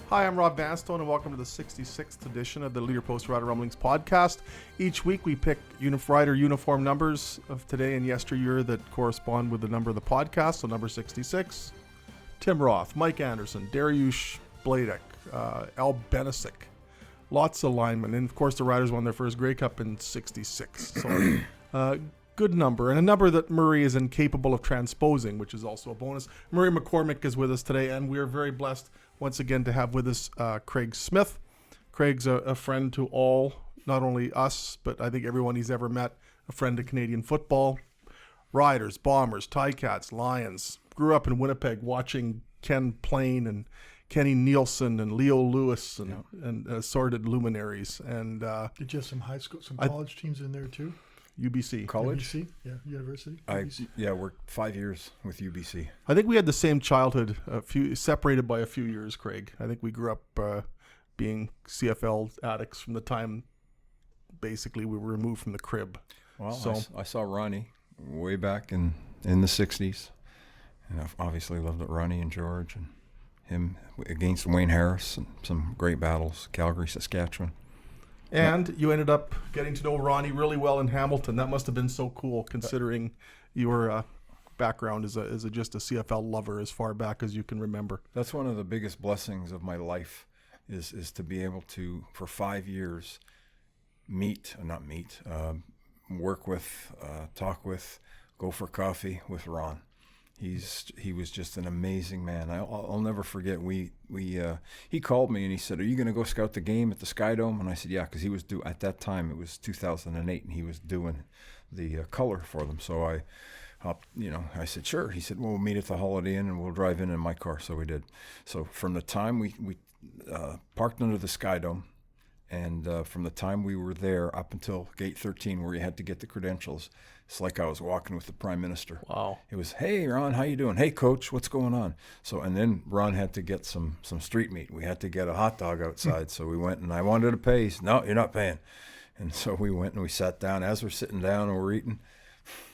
Hi, I'm Rob Vanstone, and welcome to the 66th edition of the Leader Post Rider Rumblings podcast. Each week we pick rider uniform numbers of today and yesteryear that correspond with the number of the podcast, so number 66. Tim Roth, Mike Anderson, Dariush Bladek, Al Benisic, lots of linemen, and of course the Riders won their first Grey Cup in 66. So good number, and a number that Murray is incapable of transposing, which is also a bonus. Murray McCormick is with us today, and we are very blessed once again to have with us Craig Smith. Craig's a friend to all, not only us, but I think everyone he's ever met, a friend to Canadian football. Riders, Bombers, Ticats, Lions. Grew up in Winnipeg watching Ken Plain and Kenny Nielsen and Leo Lewis and assorted luminaries. And did you have some high school, some college teams in there too? UBC. College? UBC? Yeah, university? I worked 5 years with UBC. I think we had the same childhood, separated by a few years, Craig. I think we grew up being CFL addicts from the time basically we were removed from the crib. Well, so, I saw Ronnie way back in the 60s. And I've obviously loved it, Ronnie and George and him against Wayne Harris and some great battles, Calgary, Saskatchewan. And you ended up getting to know Ronnie really well in Hamilton. That must have been so cool, considering your background as just a CFL lover as far back as you can remember. That's one of the biggest blessings of my life, is to be able to, for 5 years, work with, talk with, go for coffee with Ron. He was just an amazing man. I'll never forget. He called me and he said, "Are you going to go scout the game at the Sky Dome?" And I said, "Yeah," because he was at that time it was 2008 and he was doing the color for them. So I said, "Sure." He said, "Well, we'll meet at the Holiday Inn and we'll drive in my car." So we did. So from the time we parked under the Sky Dome, and from the time we were there up until Gate 13, where you had to get the credentials, it's like I was walking with the Prime Minister. Wow. It was, "Hey, Ron, how you doing? Hey, Coach, what's going on?" So, and then Ron had to get some street meat. We had to get a hot dog outside. So we went, and I wanted to pay. He said, "No, you're not paying." And so we went and we sat down. As we're sitting down and we're eating,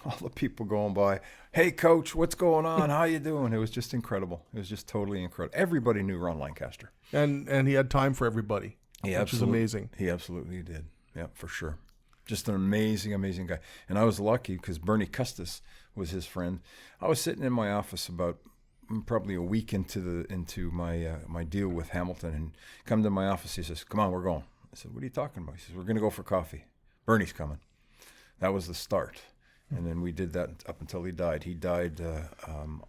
all the people going by, "Hey, Coach, what's going on? How you doing?" It was just incredible. It was just totally incredible. Everybody knew Ron Lancaster. And he had time for everybody. Which is amazing. He absolutely did. Yeah, for sure. Just an amazing, amazing guy. And I was lucky because Bernie Custis was his friend. I was sitting in my office about probably a week into my deal with Hamilton, and come to my office. He says, "Come on, we're going." I said, "What are you talking about?" He says, "We're going to go for coffee. Bernie's coming." That was the start. And then we did that up until he died. He died.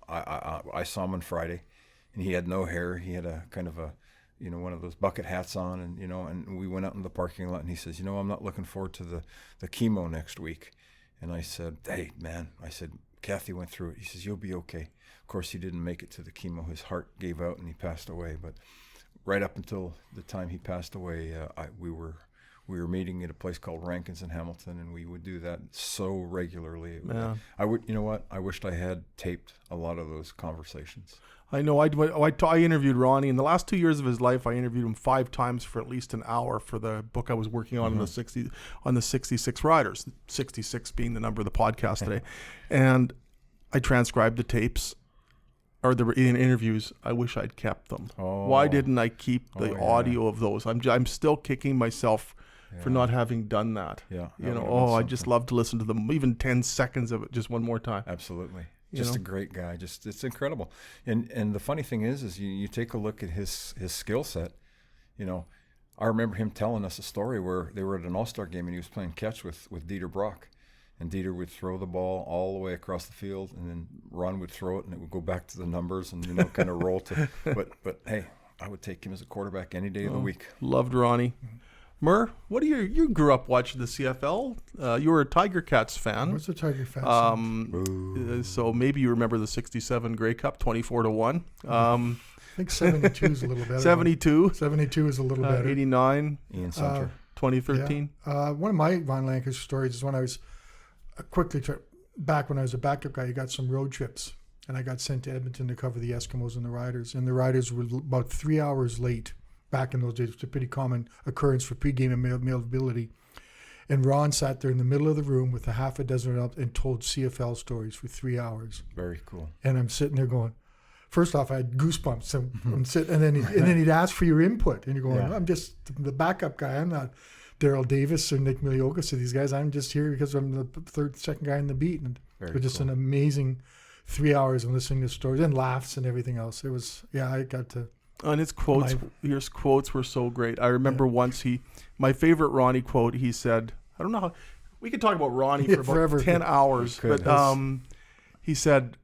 I saw him on Friday, and he had no hair. He had a kind of a one of those bucket hats on, and we went out in the parking lot, and he says, "I'm not looking forward to the chemo next week." And I said, "Hey, man," I said, "Kathy went through it." He says, "You'll be okay." Of course, he didn't make it to the chemo. His heart gave out and he passed away. But right up until the time he passed away, we were meeting at a place called Rankin's in Hamilton, and we would do that so regularly. Yeah. I wished I had taped a lot of those conversations. I know. I interviewed Ronnie in the last 2 years of his life. I interviewed him 5 times for at least an hour for the book I was working on on the 66 Riders. 66 being the number of the podcast today, and I transcribed the tapes or the interviews. I wish I'd kept them. Oh. Why didn't I keep the audio of those? I'm still kicking myself for not having done that. Yeah. I just love to listen to them, even 10 seconds of it, just one more time. Absolutely. Just a great guy. Just it's incredible. And the funny thing is you take a look at his skill set. I remember him telling us a story where they were at an All-Star game and he was playing catch with Dieter Brock. And Dieter would throw the ball all the way across the field, and then Ron would throw it, and it would go back to the numbers and kind of roll to. But hey, I would take him as a quarterback any day of the week. Loved Ronnie. Mur, you grew up watching the CFL. You were a Tiger Cats fan. I was a Tiger fan. So maybe you remember the 67 Grey Cup, 24-1. I think 72 is a little better. 72. 72 is a little better. 89. Ian Center. 2013. Yeah. One of my Ron Lancaster stories is when I was back when I was a backup guy. You got some road trips, and I got sent to Edmonton to cover the Eskimos and the Riders. And the Riders were about 3 hours late. Back in those days, it's a pretty common occurrence for pregame availability. And Ron sat there in the middle of the room with a half a dozen up and told CFL stories for 3 hours. Very cool. And I'm sitting there going, first off, I had goosebumps. And then he'd ask for your input. And you're going, I'm just the backup guy. I'm not Daryl Davis or Nick Miliokas or these guys. I'm just here because I'm the second guy in the beat. And it was just an amazing 3 hours of listening to stories and laughs and everything else. It was, I got to. And his quotes were so great. I remember once my favorite Ronnie quote, he said, I don't know how, we could talk about Ronnie for about forever. 10 hours, but he said,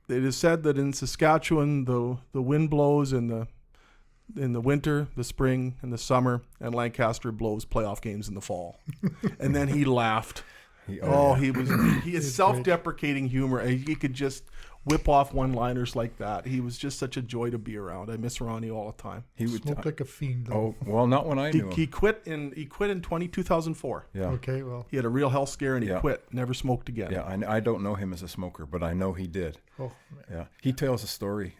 it is said that in Saskatchewan, the wind blows in the winter, the spring, and the summer, and Lancaster blows playoff games in the fall. And then he laughed. He is self-deprecating humor. He could just whip off one-liners like that. He was just such a joy to be around. I miss Ronnie all the time. He would smoke like a fiend, though. Oh, well, not when I knew him. He quit in 2004. Yeah. Okay, well. He had a real health scare and he quit. Never smoked again. Yeah, I don't know him as a smoker, but I know he did. Oh, man. Yeah. He tells a story.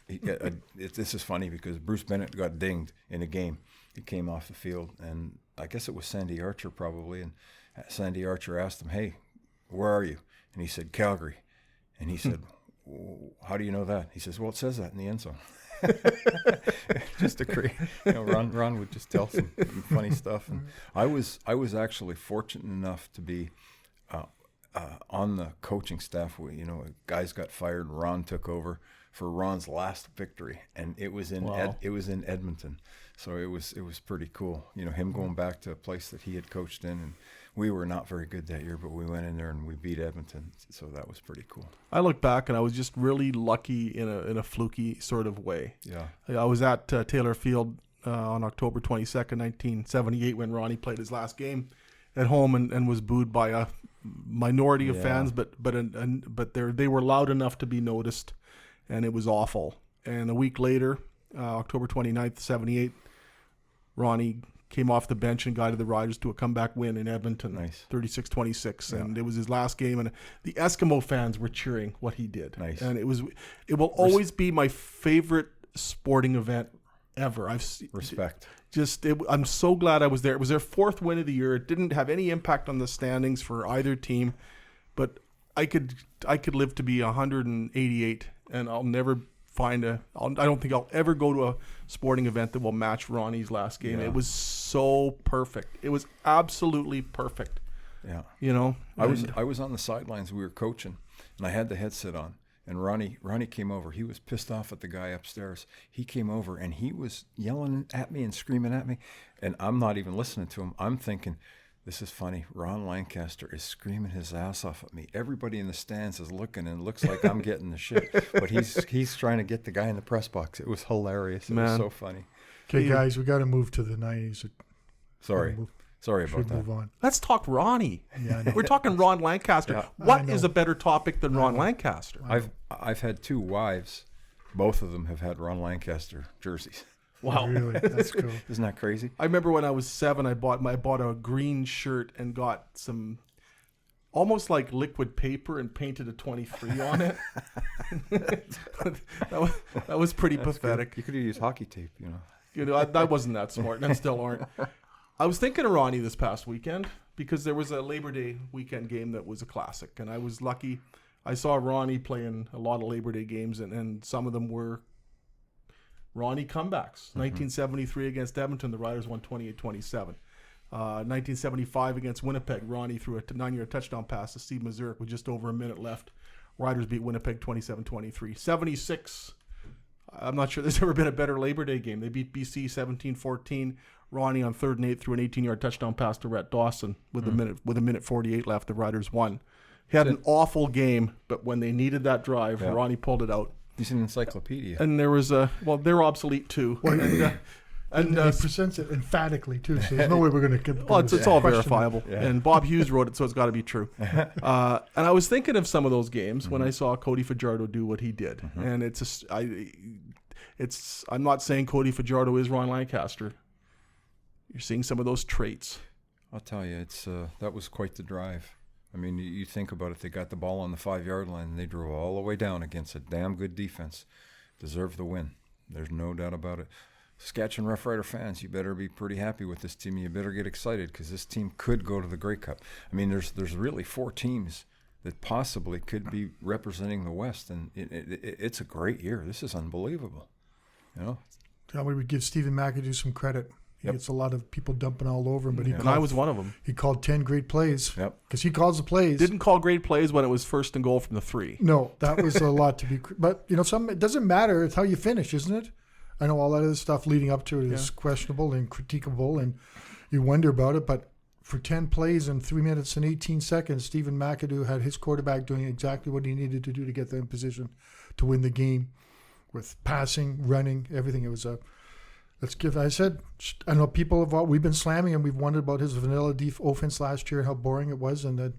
This is funny because Bruce Bennett got dinged in a game. He came off the field, and I guess it was Sandy Archer probably, and Sandy Archer asked him, hey, where are you? And he said, Calgary. And he said, how do you know that? He says, well, it says that in the end zone. Just a great, Ron would just tell some funny stuff. And I was actually fortunate enough to be on the coaching staff. Guys got fired. Ron took over for Ron's last victory, and it was in Edmonton. So it was pretty cool. Him going back to a place that he had coached in, and we were not very good that year, but we went in there and we beat Edmonton. So that was pretty cool. I look back and I was just really lucky in a fluky sort of way. Yeah. I was at Taylor Field on October 22nd, 1978, when Ronnie played his last game at home and was booed by a minority of fans, but they were loud enough to be noticed, and it was awful. And a week later, October 29th, 78, Ronnie came off the bench and guided the Riders to a comeback win in Edmonton, nice. 36-26, and it was his last game, and the Eskimo fans were cheering what he did. Nice. And it will always be my favorite sporting event ever. Respect. I'm so glad I was there. It was their fourth win of the year. It didn't have any impact on the standings for either team, but I could live to be 188, and I'll never I don't think I'll ever go to a sporting event that will match Ronnie's last game. Yeah. It was so perfect. It was absolutely perfect. Yeah. I was on the sidelines. We were coaching, and I had the headset on. And Ronnie came over. He was pissed off at the guy upstairs. He came over and he was yelling at me and screaming at me. And I'm not even listening to him. I'm thinking, this is funny. Ron Lancaster is screaming his ass off at me. Everybody in the stands is looking, and it looks like I'm getting the shit. But he's trying to get the guy in the press box. It was hilarious. It was so funny. Okay, guys, we got to move to the 90s. Sorry about that. Move on. Let's talk Ronnie. Yeah, I know. We're talking Ron Lancaster. Yeah. What is a better topic than Ron Lancaster? I've had two wives. Both of them have had Ron Lancaster jerseys. Wow. Really? That's cool. Isn't that crazy? I remember when I was 7, I bought a green shirt and got some almost like liquid paper and painted a 23 on it. that was pretty pathetic. Good. You could have used hockey tape, I wasn't that smart, and I still aren't. I was thinking of Ronnie this past weekend because there was a Labor Day weekend game that was a classic, and I was lucky. I saw Ronnie playing a lot of Labor Day games, and some of them were Ronnie comebacks. 1973 against Edmonton, the Riders won 28-27. 1975 against Winnipeg, Ronnie threw a 9-yard touchdown pass to Steve Mazurek with just over a minute left. Riders beat Winnipeg 27-23. 76, I'm not sure there's ever been a better Labor Day game. They beat BC 17-14. Ronnie on 3rd and 8 threw an 18-yard touchdown pass to Rhett Dawson with a minute 48 left. The Riders won. He had an awful game, but when they needed that drive, Ronnie pulled it out. He's an encyclopedia. And there was they're obsolete too. And he presents it emphatically too, so there's no way we're going to get. Well, it's all verifiable. Yeah. And Bob Hughes wrote it, so it's got to be true. And I was thinking of some of those games when I saw Cody Fajardo do what he did, and I'm not saying Cody Fajardo is Ron Lancaster. You're seeing some of those traits. I'll tell you, that was quite the drive. I mean, you think about it. They got the ball on the 5-yard line, and they drove all the way down against a damn good defense. Deserved the win. There's no doubt about it. Saskatchewan-Roughrider fans, you better be pretty happy with this team. You better get excited because this team could go to the Grey Cup. I mean, there's really 4 teams that possibly could be representing the West, and it's a great year. This is unbelievable. You know, I would give Stephen McAdoo some credit. He gets a lot of people dumping all over him, but and I was one of them. He called 10 great plays. Yep. Because he calls the plays. Didn't call great plays when it was 1st and goal from the 3. No, that was a lot to be. But you know, it doesn't matter. It's how you finish, isn't it? I know all that other stuff leading up to it is questionable and critiquable, and you wonder about it. But for 10 plays in 3 minutes and 18 seconds, Stephen McAdoo had his quarterback doing exactly what he needed to do to get them in position to win the game, with passing, running, everything. It was a. I said, I know people have we've been slamming and we've wondered about his vanilla offense last year and how boring it was, and that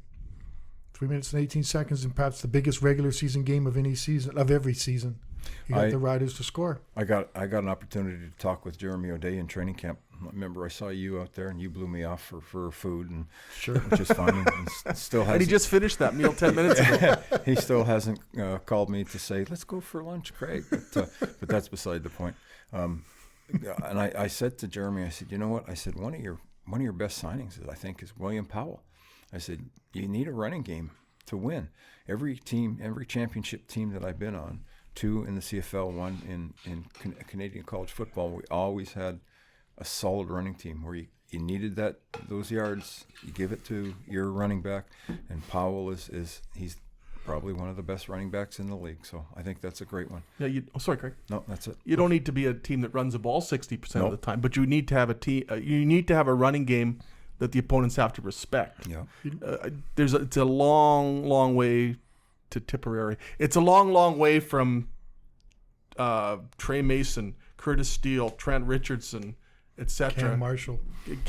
3 minutes and 18 seconds and perhaps the biggest regular season game of every season. He got the Riders to score. I got an opportunity to talk with Jeremy O'Day in training camp. I remember I saw you out there and you blew me off for food, and which is fun. And still has. And he just finished that meal 10 minutes ago. He still hasn't called me to say, let's go for lunch, Craig. But that's beside the point. And I said to Jeremy, I said, you know what? I said, one of your best signings, I think, is William Powell. I said, you need a running game to win. Every championship team that I've been on, 2 in the CFL, 1 in Canadian college football, we always had a solid running team where you needed those yards, you give it to your running back, and Powell he's probably one of the best running backs in the league. So I think that's a great one. Yeah. Sorry, Craig. No, that's it. You don't need to be a team that runs the ball 60% of the time, but you need to have you need to have a running game that the opponents have to respect. Yeah. It's a long way to Tipperary. It's a long way from Trey Mason, Curtis Steele, Trent Richardson, etc. Cam Marshall.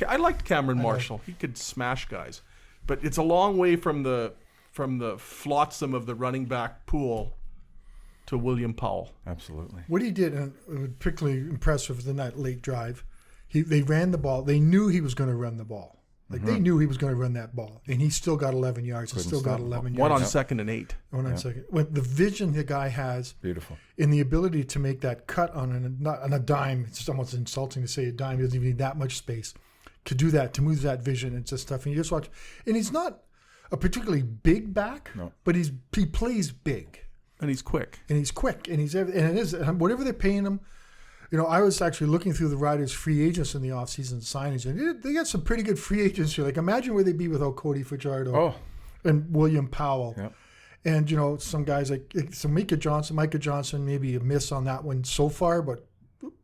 I liked Cameron Marshall. He could smash guys, but it's a long way from the flotsam of the running back pool to William Powell. Absolutely. What he did, and it was particularly impressive in that late drive, they ran the ball. They knew he was going to run the ball. They knew he was going to run that ball, and he still got 11 yards. He still got 11 yards. One on 2nd and 8. One on second. When the vision the guy has, beautiful, in the ability to make that cut on a dime. It's almost insulting to say a dime. He doesn't even need that much space to do that, to move that vision and just stuff. And you just watch, and he's not a particularly big back, but he plays big, and he's quick, and whatever they're paying him. You know, I was actually looking through the Riders' free agents in the offseason signings, and they got some pretty good free agents here. Like, imagine where they'd be without Cody Fajardo and William Powell. Yep. And, you know, some guys like Micah Johnson, maybe a miss on that one so far, but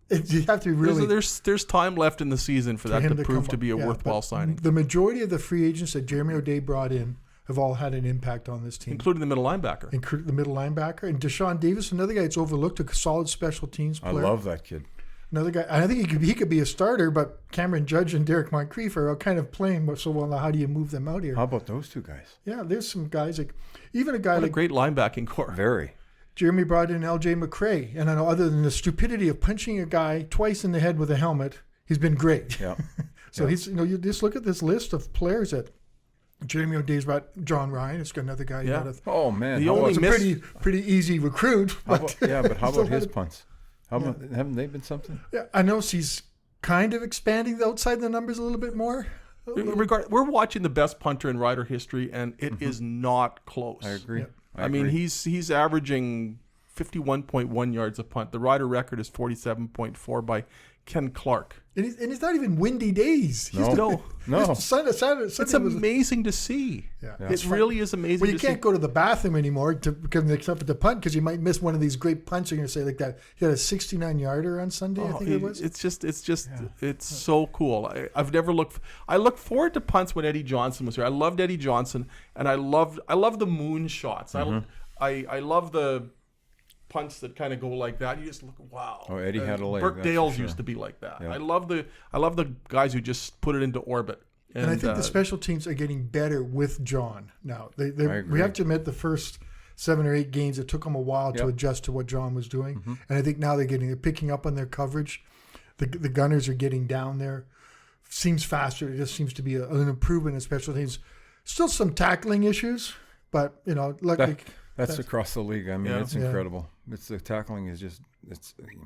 you have to really... There's time left in the season for that to prove to be a worthwhile signing. The majority of the free agents that Jeremy O'Day brought in have all had an impact on this team. Including the middle linebacker. And Deshaun Davis, another guy that's overlooked, a solid special teams player. I love that kid. Another guy, I think he could be a starter, but Cameron Judge and Derek Moncrief are kind of playing so well. Now, how do you move them out here? How about those 2 guys? Yeah, there's some guys like even a guy what like a great linebacking core. Very. Jeremy brought in L.J. McCray, and I know other than the stupidity of punching a guy twice in the head with a helmet, he's been great. Yeah. So he's you just look at this list of players that Jeremy O'Day's brought. John Ryan, it's got another guy. Yeah. Oh man, it's a pretty easy recruit. But how about his punts? Haven't they been something? Yeah, I know he's kind of expanding outside the numbers a little bit more. We're watching the best punter in Rider history, and it is not close. I agree. Yeah. I mean, he's averaging 51.1 yards a punt. The Rider record is 47.4 by Ken Clark. And it's not even windy days. No. It's amazing to see. Yeah. It really is amazing. Well, you can't go to the bathroom anymore to become except for the punt because you might miss one of these great punts. You're going to say like that. He had a 69-yarder on Sunday. I think it was. It's so cool. I look forward to punts when Eddie Johnson was here. I loved Eddie Johnson, and I love the moon shots. I love the punts that kind of go like that. You just look, wow. Oh, Eddie had a leg. Burke Dales used to be like that. Yeah. I love the guys who just put it into orbit. And I think the special teams are getting better with John now. We have to admit the first 7 or 8 games, it took them a while to adjust to what John was doing. Mm-hmm. And I think now they're picking up on their coverage. The gunners are getting down there. Seems faster. It just seems to be an improvement in special teams. Still some tackling issues, but luckily. That's across the league. I mean, it's incredible. It's the tackling is just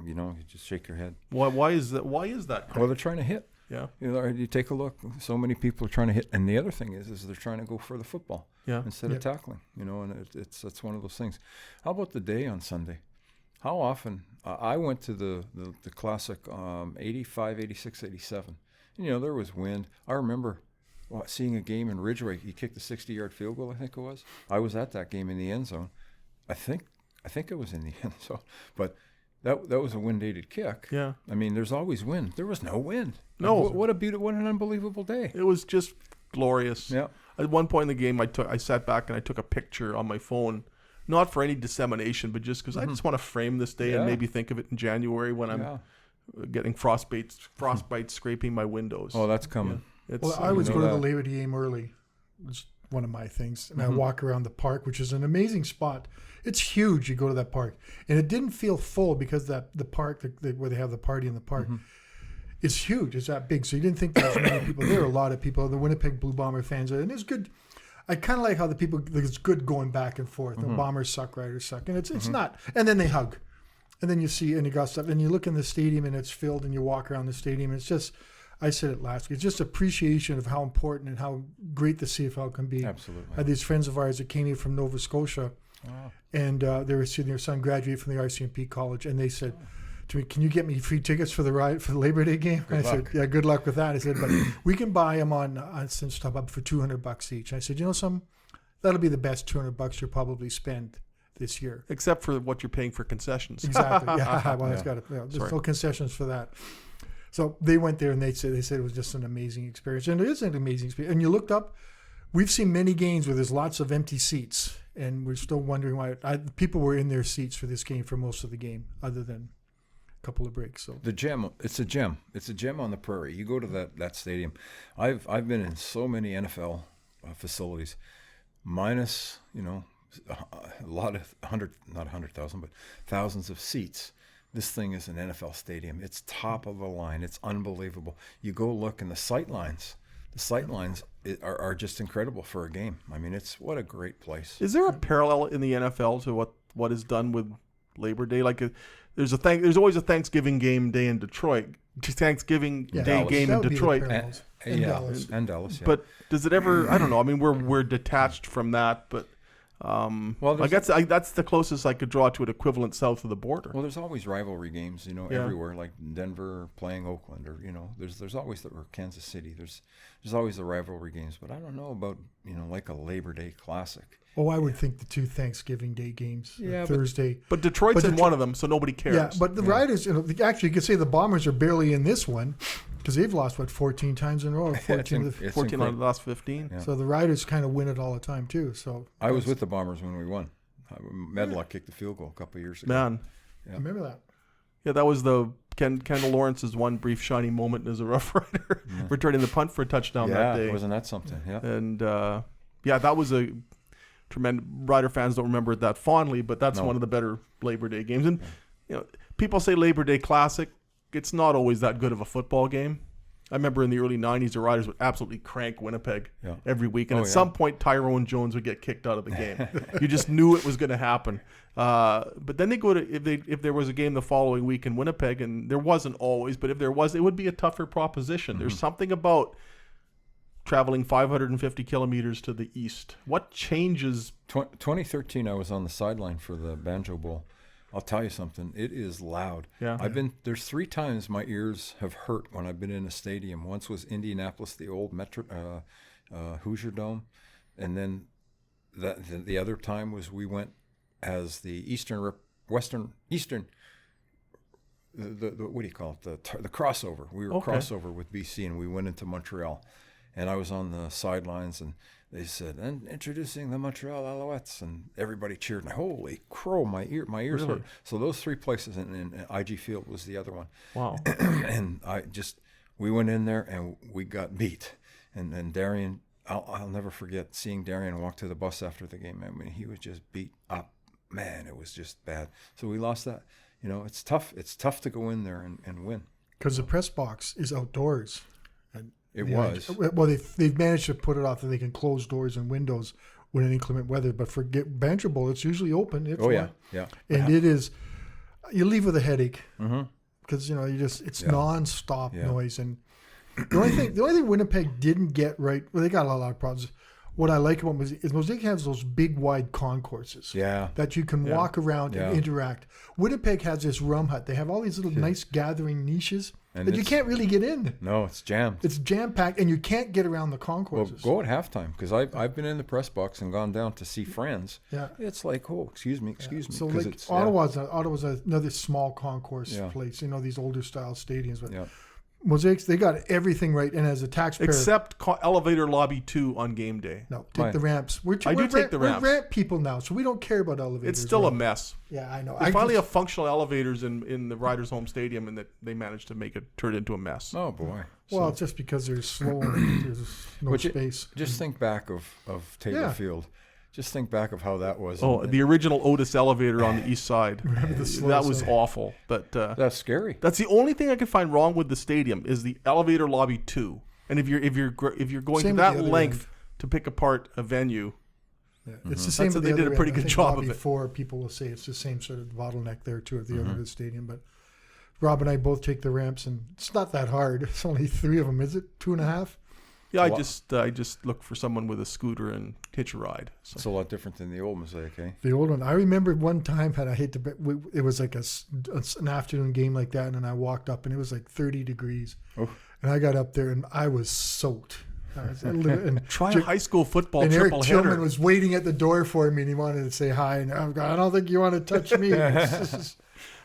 you just shake your head. Why is that? Why is that? Well, they're trying to hit. Yeah. You know, you take a look. So many people are trying to hit, and the other thing is they're trying to go for the football instead of tackling. You know, and it's one of those things. How about the day on Sunday? How often? I went to the classic 85, 86, 87. And, you know, there was wind. I remember seeing a game in Ridgeway. He kicked a 60-yard field goal, I think it was. I was at that game in the end zone. I think it was in the end zone. But that was a wind-aided kick. Yeah. I mean, there's always wind. There was no wind. No. What an unbelievable day. It was just glorious. Yeah. At one point in the game, I sat back and I took a picture on my phone, not for any dissemination, but just because I just want to frame this day and maybe think of it in January when I'm getting frostbite scraping my windows. Oh, that's coming. Yeah. Well, I always go to the Labor Day game early. It's one of my things. And I walk around the park, which is an amazing spot. It's huge. You go to that park. And it didn't feel full because the park, where they have the party in the park, it's huge. It's that big. So you didn't think there was many people. There were a lot of people. The Winnipeg Blue Bomber fans. And it's good. I kind of like how it's good going back and forth. The Bombers suck, Riders suck. And it's not. And then they hug. And then you see, and you got stuff. And you look in the stadium and it's filled and you walk around the stadium. And it's just, I said it last week, it's just appreciation of how important and how great the CFL can be. Absolutely. I had these friends of ours that came here from Nova Scotia. Wow. And they were seeing their son graduate from the RCMP college. And they said to me, can you get me free tickets for the Labor Day game? And I said, yeah, good luck with that. I said, but we can buy them on StubHub for $200 each. I said, you know something? That'll be the best $200 you'll probably spend this year. Except for what you're paying for concessions. Exactly. Yeah. Well, it's got there's no concessions for that. So they went there and they said it was just an amazing experience. And it is an amazing experience. And you looked up, we've seen many games where there's lots of empty seats. And we're still wondering why people were in their seats for this game for most of the game, other than a couple of breaks. So the gem, it's a gem. It's a gem on the prairie. You go to that stadium. I've been in so many NFL facilities, minus a lot of not 100,000, but thousands of seats. This thing is an NFL stadium. It's top of the line. It's unbelievable. You go look, and the sight lines are just incredible for a game. I mean, what a great place. Is there a parallel in the NFL to what is done with Labor Day? Like, there's always a Thanksgiving game day in Detroit. Thanksgiving Day Dallas. game in Detroit. And Dallas. And Dallas. Yeah. But does it ever? I don't know. I mean, we're detached from that, but. I guess that's the closest I could draw to an equivalent south of the border. Well, there's always rivalry games, everywhere, like Denver playing Oakland, or there's always or Kansas City. There's always the rivalry games, but I don't know about like a Labor Day Classic. Oh, I would think the two Thanksgiving Day games, Thursday. But Detroit's in one of them, so nobody cares. Yeah, but the Riders, actually, you could say the Bombers are barely in this one because they've lost 14 times in a row, 14 out of the last 15. Yeah. So the Riders kind of win it all the time too. So I was with the Bombers when we won. Medlock kicked the field goal a couple of years ago. Man, I remember that. Yeah, that was the Kendall Lawrence's one brief shining moment as a Rough Rider, returning the punt for a touchdown that day. Yeah, wasn't that something? Yeah, and that was a tremendous. Rider fans don't remember it that fondly, but that's one of the better Labor Day games. And people say Labor Day Classic. It's not always that good of a football game. I remember in the early 90s, the Riders would absolutely crank Winnipeg every week. And at some point, Tyrone Jones would get kicked out of the game. You just knew it was going to happen. But then they go to, if there was a game the following week in Winnipeg, and there wasn't always, but if there was, it would be a tougher proposition. Mm-hmm. There's something about traveling 550 kilometers to the east. What changes? 2013, I was on the sideline for the Banjo Bowl. I'll tell you something. It is loud. Yeah. There's 3 times my ears have hurt when I've been in a stadium. Once was Indianapolis, the old Hoosier Dome, and then the other time was we went as the Western. The what do you call it? The crossover. We were crossover with BC, and we went into Montreal, and I was on the sidelines and. They said, and introducing the Montreal Alouettes, and everybody cheered. And holy crow, my ears hurt. So those 3 places, and IG Field was the other one. Wow. And we went in there and we got beat. And Darian, I'll never forget seeing Darian walk to the bus after the game. I mean, he was just beat up. Man, it was just bad. So we lost that. It's tough. It's tough to go in there and win. Because the press box is outdoors. It was. Well, they've managed to put it off that they can close doors and windows when in inclement weather. But for Banjo Bowl, it's usually open. Yeah. And it is, you leave with a headache because it's nonstop noise. And The only thing Winnipeg didn't get right, well, they got a lot of problems. What I like about Mosaic is Mosaic has those big, wide concourses that you can walk around and interact. Winnipeg has this rum hut. They have all these little nice gathering niches that you can't really get in. No, it's jammed. It's jam-packed, and you can't get around the concourses. Well, go at halftime, because I've been in the press box and gone down to see friends. Yeah. It's like, oh, excuse me. So like Ottawa's another small concourse place, these older style stadiums. But Mosaics, they got everything right, and as a taxpayer, except elevator lobby 2 on game day. No, take the ramps. I do take the ramps. We're ramp people now, so we don't care about elevators. It's still a mess. Yeah, I know. They finally have functional elevators in the Riders' home stadium, and that they managed to make it turn into a mess. Oh boy. Well, it's just because they're slow and there's no space. Just think back of Taylor Field. Just think back of how that was. Oh, the original Otis elevator on the east side. That was awful. But that's scary. That's the only thing I can find wrong with the stadium is the elevator lobby 2. And if you're going to that length to pick apart a venue, it's the same. They did a pretty good job of it. Before people will say it's the same sort of bottleneck there too at the end of the stadium. But Rob and I both take the ramps, and it's not that hard. It's only 3 of them. Is it 2.5? Yeah, I just look for someone with a scooter and hitch a ride. So. It's a lot different than the old Mosaic, eh? The old one. I remember one time, and I hate to bet, it was like an afternoon game like that, and I walked up, and it was like 30 degrees. Oh. And I got up there, and I was soaked. And try a high school football and triple Eric header. Tillman was waiting at the door for me, and he wanted to say hi, and I don't think you want to touch me.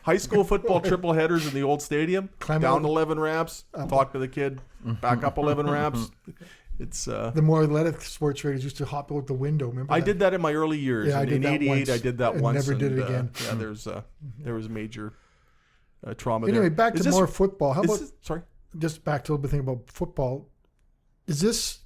High school football triple headers in the old stadium. Down 11 ramps. Talk to the kid. Back up 11 ramps. It's the more athletic sports writers used to hop out the window. Remember? I did that in my early years. Yeah, in '88, I did that once. Never did it again. There was major trauma. Anyway, there. back to more football. How about sorry? Just back to a little bit thing about football.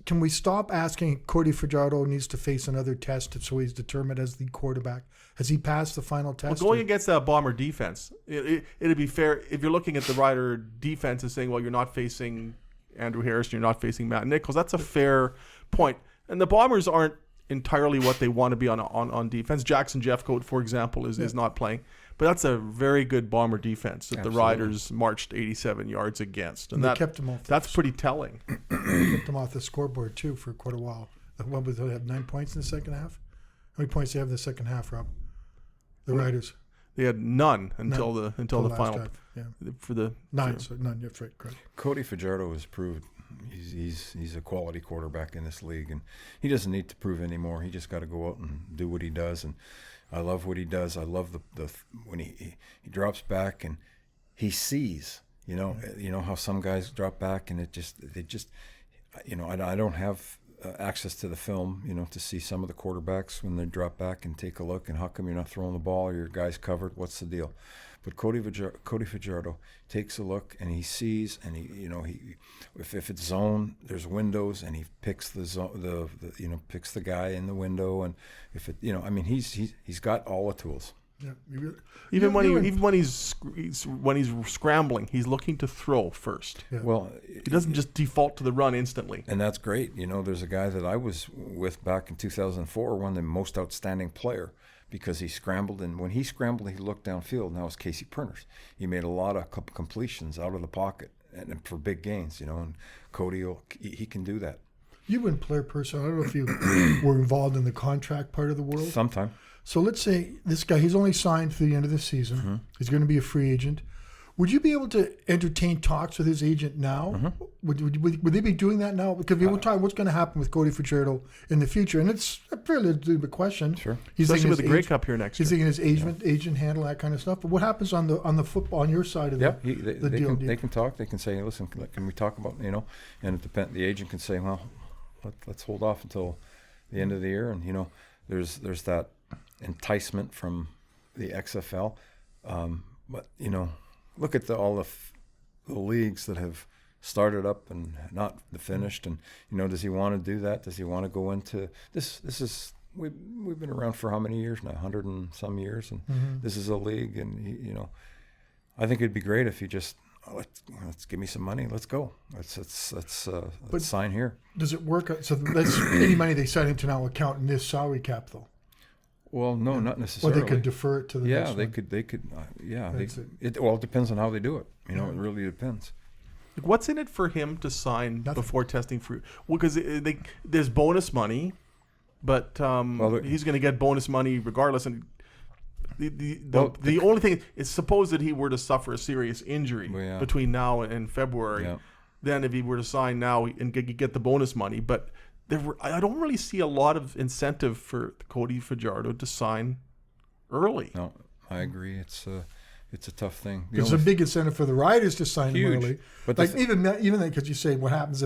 Can we stop asking Cody Fajardo needs to face another test so he's determined as the quarterback? Has he passed the final test? Well, going against that Bomber defense, it'd be fair if you're looking at the Rider defense and saying, well, you're not facing Andrew Harris, you're not facing Matt Nichols. That's a fair point. And the Bombers aren't entirely what they want to be on defense. Jackson Jeffcoat, for example, is not playing. But that's a very good Bomber defense that the Riders marched 87 yards against. And they kept him off. That's pretty telling. They kept him off the scoreboard, too, for quite a while. What was they have 9 points in the second half? How many points do they have in the second half, Rob? The Riders. They had none until the final. Drive, yeah. For the nine. So none. You're right. Correct. Cody Fajardo has proved he's a quality quarterback in this league, and he doesn't need to prove anymore. He just got to go out and do what he does, and I love what he does. I love the when he drops back and he sees. You know how some guys drop back and they just I don't have access to the film, to see some of the quarterbacks when they drop back and take a look and how come you're not throwing the ball or your guy's covered, what's the deal? But Cody Fajardo takes a look and he sees, and if it's zone, there's windows, and he picks the zone, picks the guy in the window, and if it, he's got all the tools. Yeah, even when he's scrambling, he's looking to throw first. Yeah. Well, he doesn't just default to the run instantly. And that's great. There's a guy that I was with back in 2004, won the most outstanding player because he scrambled, and when he scrambled, he looked downfield. Now it's Casey Perners. He made a lot of completions out of the pocket and for big gains. And Cody, he can do that. You've been player person. I don't know if you were involved in the contract part of the world. Sometime. So let's say this guy, he's only signed through the end of the season. Mm-hmm. He's going to be a free agent. Would you be able to entertain talks with his agent now? Mm-hmm. Would they be doing that now? Because we were talking what's going to happen with Cody Fajardo in the future. And it's a fairly legitimate question. Sure. Especially with the Grey Cup here next year. He's thinking his agent handle, that kind of stuff. But what happens on the football, on your side of the deal? They can talk. They can say, listen, can we talk about, and it depends. The agent can say, well, let's hold off until the end of the year. And, there's that enticement from the XFL. But, look at all the leagues that have started up and not finished, and does he want to do that? Does he want to go into this? We've been around for how many years now? 100 and some years, and this is a league, and I think it'd be great if you just let's give me some money. Let's go. Let's sign here. Does it work? So that's any money they sign into now will count in this salary cap, though. Well, no, not necessarily. Or they could defer it to the next one. They could. It depends on how they do it. It really depends. Like, what's in it for him to sign Nothing. before testing for? Well, because there's bonus money, but he's going to get bonus money regardless. And the only thing is, suppose that he were to suffer a serious injury between now and February. Yeah. Then if he were to sign now and get the bonus money, but I don't really see a lot of incentive for Cody Fajardo to sign early. No, I agree. It's a tough thing. There's a big incentive for the Riders to sign him early. But like even because you say what happens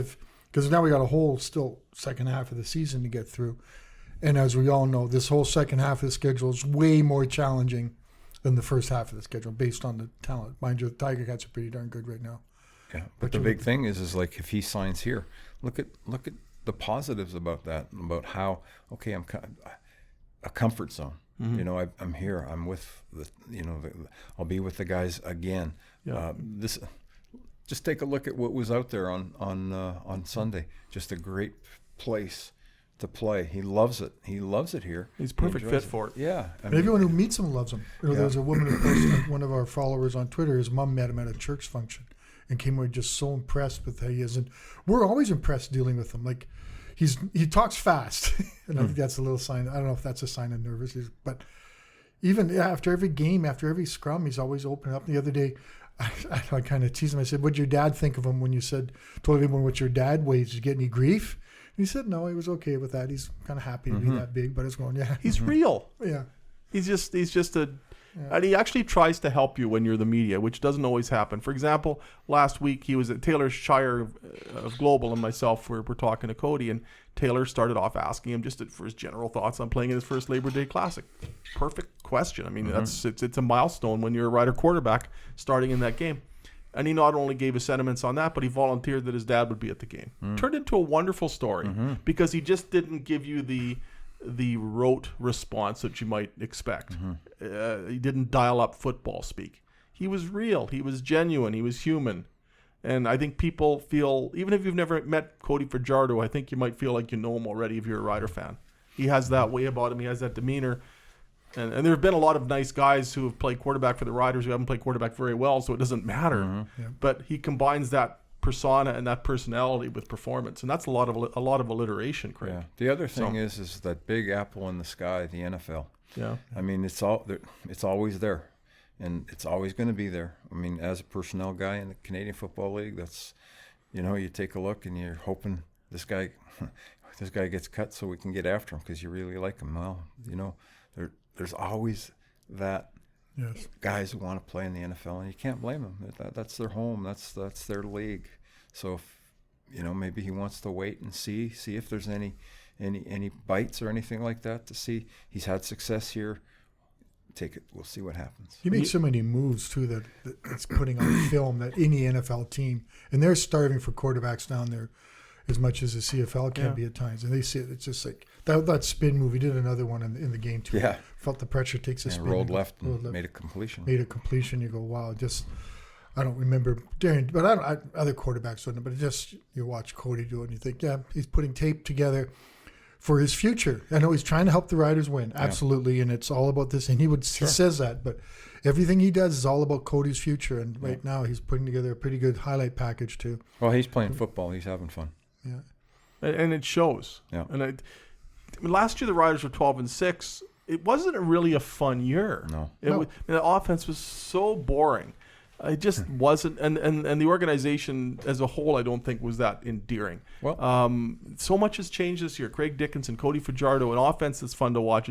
because now we got a whole still second half of the season to get through, and as we all know, this whole second half of the schedule is way more challenging than the first half of the schedule based on the talent. Mind you, the Tiger Cats are pretty darn good right now. Yeah, but the big thing is like if he signs here, look at the positives about that, about how I'm a comfort zone. Mm-hmm. You know, I'm here. I'm with I'll be with the guys again. Yeah. Just take a look at what was out there on Sunday. Just a great place to play. He loves it. He loves it here. He's perfect fit for it. Yeah. And everyone who meets him loves him. There's a woman who posted, one of our followers on Twitter, his mom met him at a church function and came away just so impressed with how he is. And we're always impressed dealing with him. Like, he talks fast. And I think that's a little sign. I don't know if that's a sign of nervousness. But even after every game, after every scrum, he's always open up. The other day, I kind of teased him. I said, what'd your dad think of him when you told everyone what your dad weighs? Did you get any grief? And he said, no, he was okay with that. He's kind of happy to be that big. But it's going, yeah. He's real. Yeah. He's just and he actually tries to help you when you're the media, which doesn't always happen. For example, last week he was at Taylor Shire of Global, and myself were talking to Cody, and Taylor started off asking him just for his general thoughts on playing in his first Labor Day Classic. Perfect question. I mean, it's a milestone when you're a Rider quarterback starting in that game. And he not only gave his sentiments on that, but he volunteered that his dad would be at the game. Turned into a wonderful story because he just didn't give you the rote response that you might expect. He didn't dial up football speak. He was real. He was genuine. He was human. And I think people feel, even if you've never met Cody Fajardo, I think you might feel like you know him already if you're a Rider fan. He has that way about him. He has that demeanor. And there have been a lot of nice guys who have played quarterback for the Riders who haven't played quarterback very well, so it doesn't matter. Yeah. But he combines that persona and that personality with performance, and that's a lot of alliteration, Craig. Yeah. The other thing is that big apple in the sky, the NFL. Yeah. I mean, it's always there, and it's always going to be there. I mean, as a personnel guy in the Canadian Football League, that's, you take a look and you're hoping this guy gets cut so we can get after him because you really like him. Well, there's always that. Yes. Guys who want to play in the NFL, and you can't blame them. That's their home. That's their league. So, if, maybe he wants to wait and see if there's any bites or anything like that to see. He's had success here. Take it. We'll see what happens. He makes so many moves too that it's putting on film that any NFL team, and they're starving for quarterbacks down there as much as the CFL can be at times. And they see it. It's just like that spin move. He did another one in the game too. Yeah. Felt the pressure, takes a spin. Rolled left and made a completion. You go, wow. I don't remember other quarterbacks doing it, but you watch Cody do it and you think, yeah, he's putting tape together for his future. I know he's trying to help the Riders win. Absolutely. And it's all about this. And he says that, but everything he does is all about Cody's future. And right now he's putting together a pretty good highlight package too. Well, he's playing football. He's having fun. Yeah. And it shows. Yeah. And last year the Riders were 12-6. It wasn't really a fun year. No. The offense was so boring. It just wasn't, and the organization as a whole, I don't think was that endearing. Well, so much has changed this year. Craig Dickinson, Cody Fajardo, an offense that's fun to watch.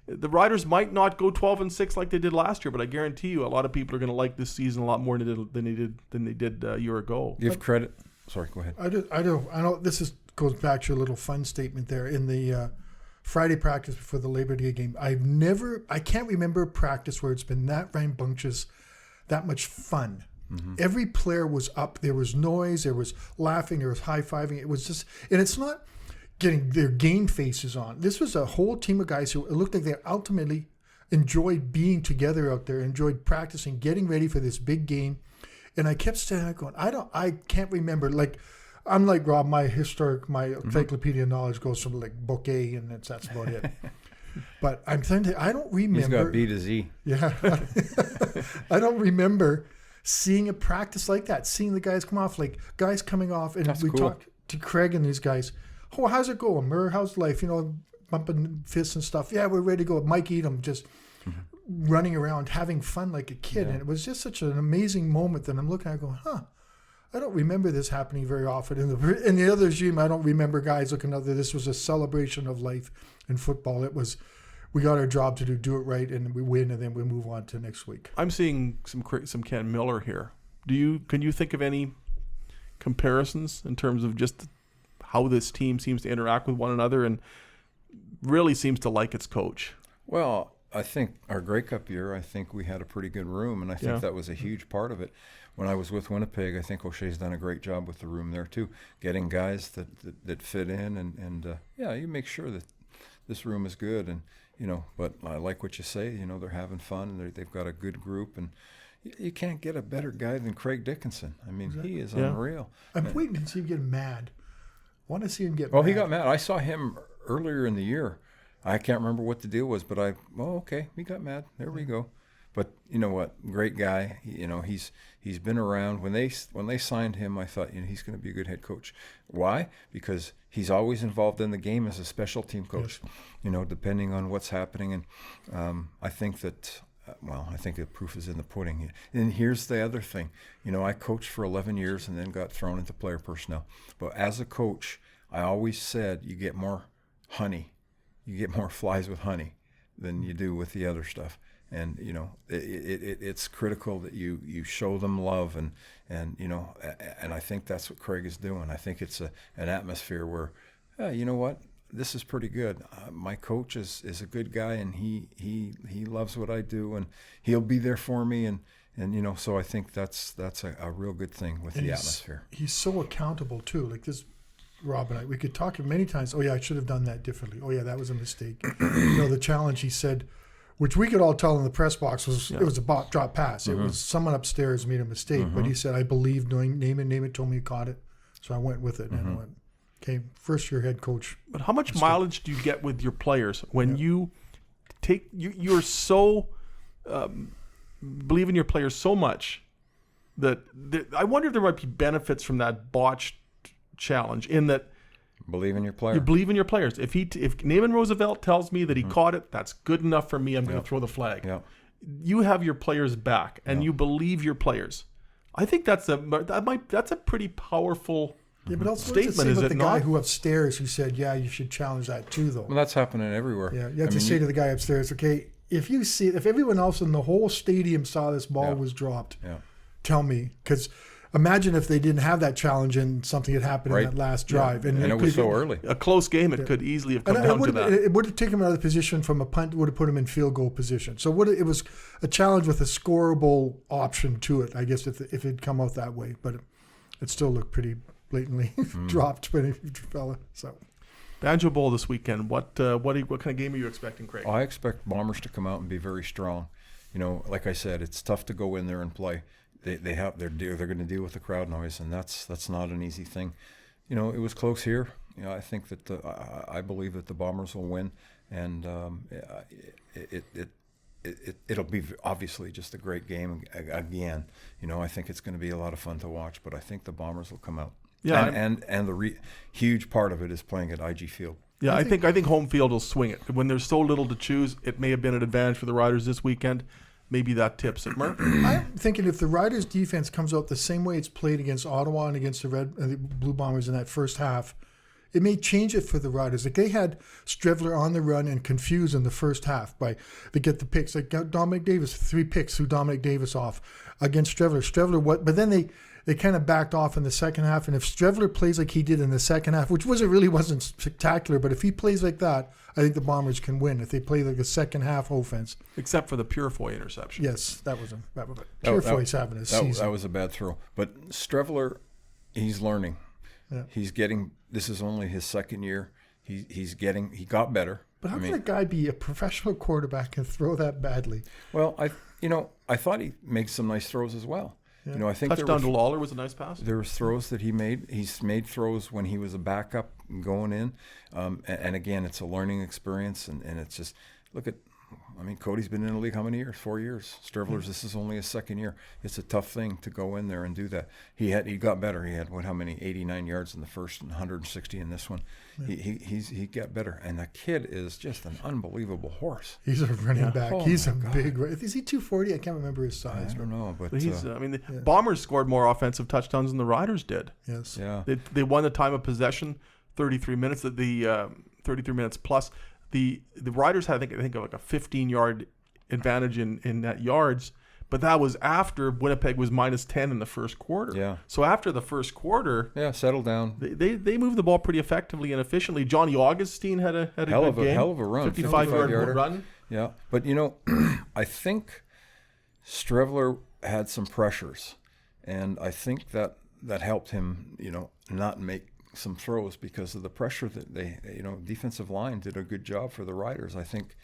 The Riders might not go 12-6 like they did last year, but I guarantee you, a lot of people are going to like this season a lot more than they did a year ago. Give credit. Sorry, go ahead. I know this goes back to your little fun statement there in the Friday practice before the Labor Day game. I can't remember a practice where it's been that rambunctious, that much fun. Mm-hmm. Every player was up. There was noise. There was laughing. There was high-fiving. It was just, and it's not getting their game faces on. This was a whole team of guys who it looked like they ultimately enjoyed being together out there, enjoyed practicing, getting ready for this big game. And I kept standing there going, I can't remember. Like, I'm like Rob, my encyclopedia knowledge goes from like book A, and that's about it. But I'm saying I don't remember. He's got B to Z. Yeah. I don't remember seeing a practice like that, seeing the guys come off, like guys coming off, and That's we cool. talked to Craig and these guys. Oh, how's it going, Murr? How's life? You know, bumping fists and stuff. Yeah, we're ready to go. Mike Edom just running around, having fun like a kid. Yeah. And it was just such an amazing moment that I'm looking at going, I don't remember this happening very often. In the other regime, I don't remember guys looking at this was a celebration of life in football. It was, we got our job to do it right, and we win, and then we move on to next week. I'm seeing some Ken Miller here. Can you think of any comparisons in terms of just how this team seems to interact with one another and really seems to like its coach? Well, I think our Grey Cup year, I think we had a pretty good room, and I think that was a huge part of it. When I was with Winnipeg, I think O'Shea's done a great job with the room there too, getting guys that fit in, and you make sure that this room is good, and but I like what you say. They're having fun, and they've got a good group, and you can't get a better guy than Craig Dickinson. I mean, he is unreal. I'm waiting to see him get mad. I want to see him get mad. Well, he got mad. I saw him earlier in the year. I can't remember what the deal was, but okay, he got mad. There we go. But you know what? Great guy. He's been around. When they signed him, I thought he's going to be a good head coach. Why? Because he's always involved in the game as a special team coach. Yes. Depending on what's happening, and I think that. I think the proof is in the pudding. And here's the other thing. I coached for 11 years and then got thrown into player personnel. But as a coach, I always said you get more honey. You get more flies with honey than you do with the other stuff. And, it's critical that you show them love. And I think that's what Craig is doing. I think it's an atmosphere where, you know what? This is pretty good. My coach is a good guy, and he loves what I do, and he'll be there for me, and so I think that's a real good thing with the atmosphere. He's so accountable too. Like this, Rob and I, we could talk many times. Oh yeah, I should have done that differently. Oh yeah, that was a mistake. The challenge he said, which we could all tell in the press box was it was a drop pass. It was someone upstairs made a mistake, but he said, I believe name it, told me he caught it, so I went with it, and I went. Okay, first year head coach. But how much mileage do you get with your players when you take you're so believe in your players so much that I wonder if there might be benefits from that botched challenge in that believe in your player. You believe in your players. If Naaman Roosevelt tells me that he caught it, that's good enough for me. I'm going to throw the flag. Yeah. You have your players back, and you believe your players. I think that's a pretty powerful. Yeah, but also statement, is it the not? guy who upstairs who said, "Yeah, you should challenge that too," though. Well, that's happening everywhere. Yeah, you have to say to the guy upstairs, "Okay, if everyone else in the whole stadium saw this ball was dropped, tell me." Because imagine if they didn't have that challenge and something had happened in that last drive, and it was so early. A close game, it could eeasily have come down to that. It would have taken him out of the position from a punt. Would have put him in field goal position. So it was a challenge with a scoreable option to it, I guess, if it had come out that way. But it still looked pretty blatantly dropped by a fella. So Banjo Bowl this weekend. What kind of game are you expecting, Craig? I expect Bombers to come out and be very strong. Like I said, it's tough to go in there and play. They're going to deal with the crowd noise, and that's not an easy thing. It was close here. I think that I believe that the Bombers will win, and it'll be obviously just a great game again. I think it's going to be a lot of fun to watch, but I think the Bombers will come out. Yeah, and the huge part of it is playing at IG Field. Yeah, I think home field will swing it. When there's so little to choose, it may have been an advantage for the Riders this weekend. Maybe that tips it, Murph. I'm thinking if the Riders' defense comes out the same way it's played against Ottawa and against the Blue Bombers in that first half, it may change it for the Riders. Like they had Strevler on the run and confused in the first half they get the picks. Like Dominic Davis, 3 picks threw Dominic Davis off against Strevler. But then they kind of backed off in the second half. And if Strevler plays like he did in the second half, which wasn't spectacular, but if he plays like that, I think the Bombers can win if they play like a second half offense. Except for the Purefoy interception. Yes, that was Purefoy's having a season. That was a bad throw. But Strevler, he's learning. Yeah. He's getting. This is only his second year. He got better. But how can a guy be a professional quarterback and throw that badly? Well, I thought he makes some nice throws as well. Yeah. I think touchdown to Lawler was a nice pass. There was throws that he made. He's made throws when he was a backup going in, and again, it's a learning experience. And it's just look at I mean, Cody's been in the league how many years? 4 years. Strevler's, this is only his second year. It's a tough thing to go in there and do that. He got better. He had how many? 89 yards in the first and 160 in this one. Yeah. He got better, and the kid is just an unbelievable horse. He's a running back. He's a big. Is he 240? I can't remember his size. I don't know, but he's. The Bombers scored more offensive touchdowns than the Riders did. Yes. Yeah. They won the time of possession, 33 minutes. 33 minutes plus. The Riders had, I think like a 15-yard advantage in net yards, but that was after Winnipeg was minus 10 in the first quarter. Yeah. So after the first quarter, settle down. They moved the ball pretty effectively and efficiently. Johnny Augustine had a good game. Hell of a run. 55-yard run. Yeah, but I think Strevler had some pressures, and I think that helped him, not make some throws because of the pressure that they, defensive line did a good job for the Riders. I think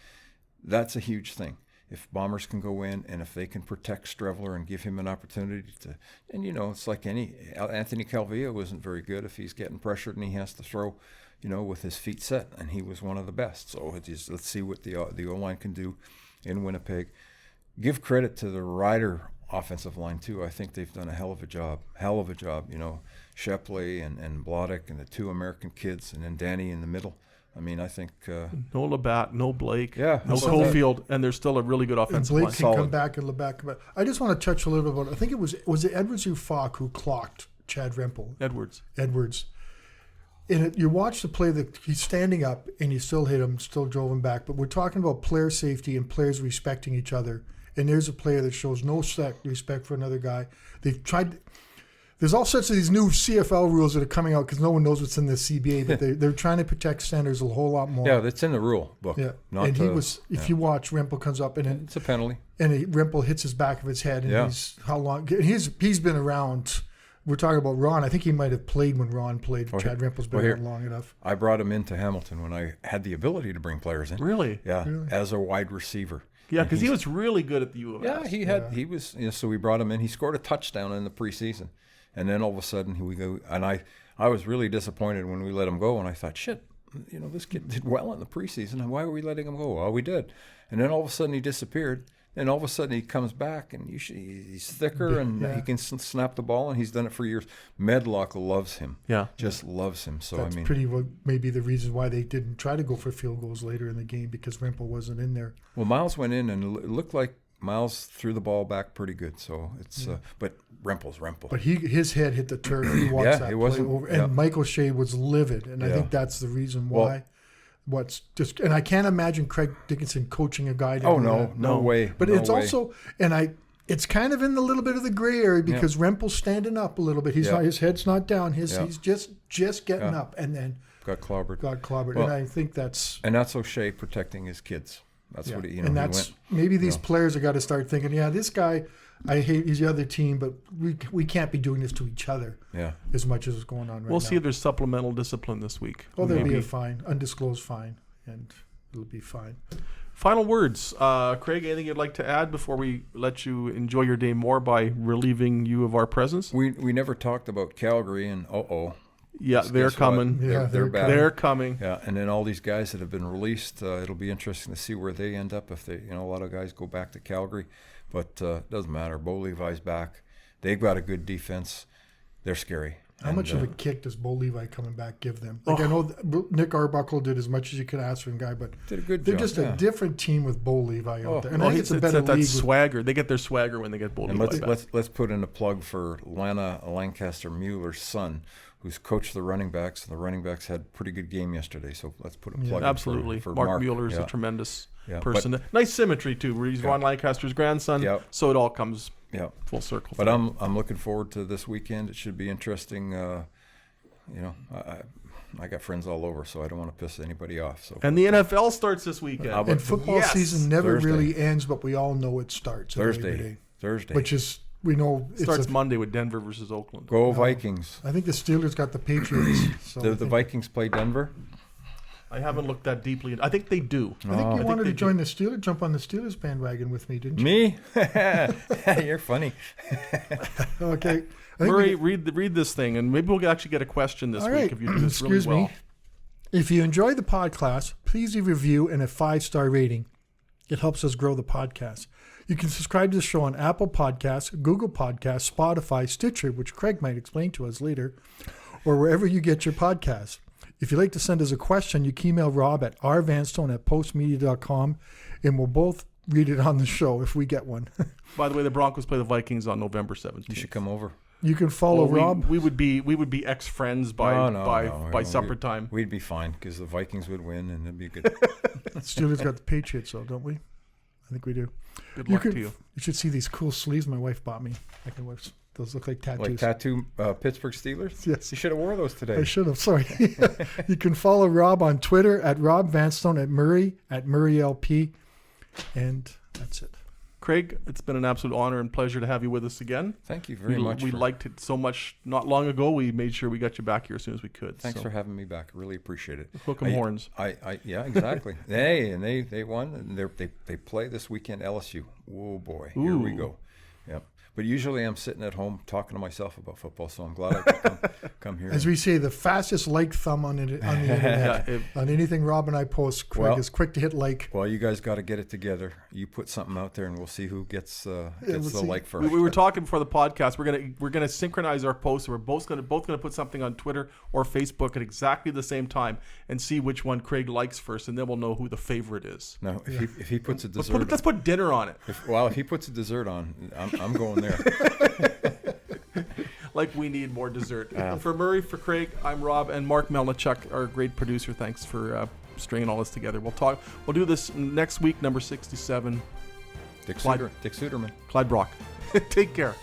that's a huge thing. If Bombers can go in and if they can protect Strevler and give him an opportunity to, and it's like Anthony Calvillo wasn't very good if he's getting pressured and he has to throw, with his feet set, and he was one of the best. So let's see what the O-line can do in Winnipeg. Give credit to the Rider offensive line too. I think they've done a hell of a job. Shepley and Blodek and the two American kids, and then Danny in the middle. I mean, I think no Labatt, no Blake, no Cofield, and there's still a really good offensive line. Blake can come back and Labatt come back. I just want to touch a little bit. I think it was it Edwards or Falk who clocked Chad Rempel? Edwards. And you watch the play that he's standing up and you still hit him, still drove him back. But we're talking about player safety and players respecting each other. And there's a player that shows no respect for another guy. They've tried. There's all sorts of these new CFL rules that are coming out because no one knows what's in the CBA, but they're trying to protect centers a whole lot more. Yeah, that's in the rule book. Yeah, and he was. If you watch, Rempel comes up and it's a penalty, and Rempel hits his back of his head, and he's how long? He's been around. We're talking about Ron. I think he might have played when Ron played. Chad Rempel's been around long enough. I brought him into Hamilton when I had the ability to bring players in. Really? Yeah, as a wide receiver. Yeah, because he was really good at the U of S. Yeah, he was. So we brought him in. He scored a touchdown in the preseason, and then all of a sudden we go. And I was really disappointed when we let him go. And I thought, shit, this kid did well in the preseason. And why were we letting him go? Well, we did. And then all of a sudden he disappeared. And all of a sudden he comes back, and he's thicker, and he can snap the ball, and he's done it for years. Medlock loves him. Yeah, just loves him. So that's pretty well maybe the reason why they didn't try to go for field goals later in the game, because Rempel wasn't in there. Well, Miles went in, and it looked like Miles threw the ball back pretty good. So it's but Rempel's Rempel. But his head hit the turf. He watched that it play over, and Michael Shea was livid, and I think that's the reason why. And I can't imagine Craig Dickinson coaching a guy. No way. But it's also, it's kind of in the little bit of the gray area because Rempel's standing up a little bit. He's not, his head's not down. He's just getting up, and then got clobbered. Well, and I think that's O'Shea protecting his kids. That's what he. And that's maybe these players have got to start thinking, this guy. I hate he's the other team, but we can't be doing this to each other as much as is going on right now. We'll see if there's supplemental discipline this week. Well, there'll be a fine, undisclosed fine, and it'll be fine. Final words. Craig, anything you'd like to add before we let you enjoy your day more by relieving you of our presence? We never talked about Calgary, and yeah, they're coming. Yeah, they're back. They're coming. Yeah, and then all these guys that have been released, it'll be interesting to see where they end up if they, a lot of guys go back to Calgary. But it doesn't matter. Bo Levi's back. They've got a good defense. They're scary. How much of a kick does Bo Levi coming back give them? I know Nick Arbuckle did as much as you could ask from a guy, but did a good they're job. just a different team with Bo Levi out there. And I think it's a better league. That swagger. They get their swagger when they get Bo Levi back. Let's put in a plug for Lana Lancaster Mueller's son, who's coached the running backs, and the running backs had a pretty good game yesterday. So let's put a plug in for Mark Mueller's a tremendous person. Nice symmetry too, where he's Ron Lancaster's grandson. So it all comes full circle. But I'm looking forward to this weekend. It should be interesting. I got friends all over, so I don't want to piss anybody off. So and the NFL starts this weekend. And football season never really ends, but we all know it starts Thursday, which is. We know it starts Monday with Denver versus Oakland. Go Vikings! I think the Steelers got the Patriots. So the Vikings play Denver. I haven't looked that deeply. I think they do. I think you wanted to join the Steelers, jump on the Steelers bandwagon with me, didn't you? Me? You're funny. Okay. Murray, read this thing, and maybe we'll actually get a question this week if you do this really well. If you enjoyed the podcast, please leave a review and a 5-star rating. It helps us grow the podcast. You can subscribe to the show on Apple Podcasts, Google Podcasts, Spotify, Stitcher, which Craig might explain to us later, or wherever you get your podcasts. If you'd like to send us a question, you can email Rob at rvanstone@postmedia.com, and we'll both read it on the show if we get one. By the way, the Broncos play the Vikings on November 17th. You should come over. You can follow Rob. We would be ex-friends by supper time. We'd be fine because the Vikings would win and it'd be good. Steelers got the Patriots, though, don't we? I think we do. Good luck to you. You should see these cool sleeves my wife bought me. I can wear. Those look like tattoos. Like tattoo Pittsburgh Steelers? Yes. You should have wore those today. I should have. Sorry. You can follow Rob on Twitter at Rob Vanstone, at Murray LP, and that's it. Craig, it's been an absolute honor and pleasure to have you with us again. Thank you very much. We liked it so much not long ago. We made sure we got you back here as soon as we could. Thanks for having me back. I really appreciate it. Hook 'em horns. Yeah, exactly. They won. And they play this weekend LSU. Oh boy, here we go. Yep. But usually I'm sitting at home talking to myself about football, so I'm glad I could come here. As we say, the fastest like thumb on the internet. On anything Rob and I post, Craig is quick to hit like. Well, you guys got to get it together. You put something out there, and we'll see who gets the like first. We were talking before the podcast. We're gonna synchronize our posts. We're both gonna put something on Twitter or Facebook at exactly the same time, and see which one Craig likes first, and then we'll know who the favorite is. No, if he puts a dessert, let's put dinner on it. If he puts a dessert on, I'm going there. Like we need more dessert. For Murray, for Craig, I'm Rob, and Mark Melnichuk, our great producer. Thanks for stringing all this together. We'll do this next week, number 67. Dick Suderman. Clyde Brock. Take care.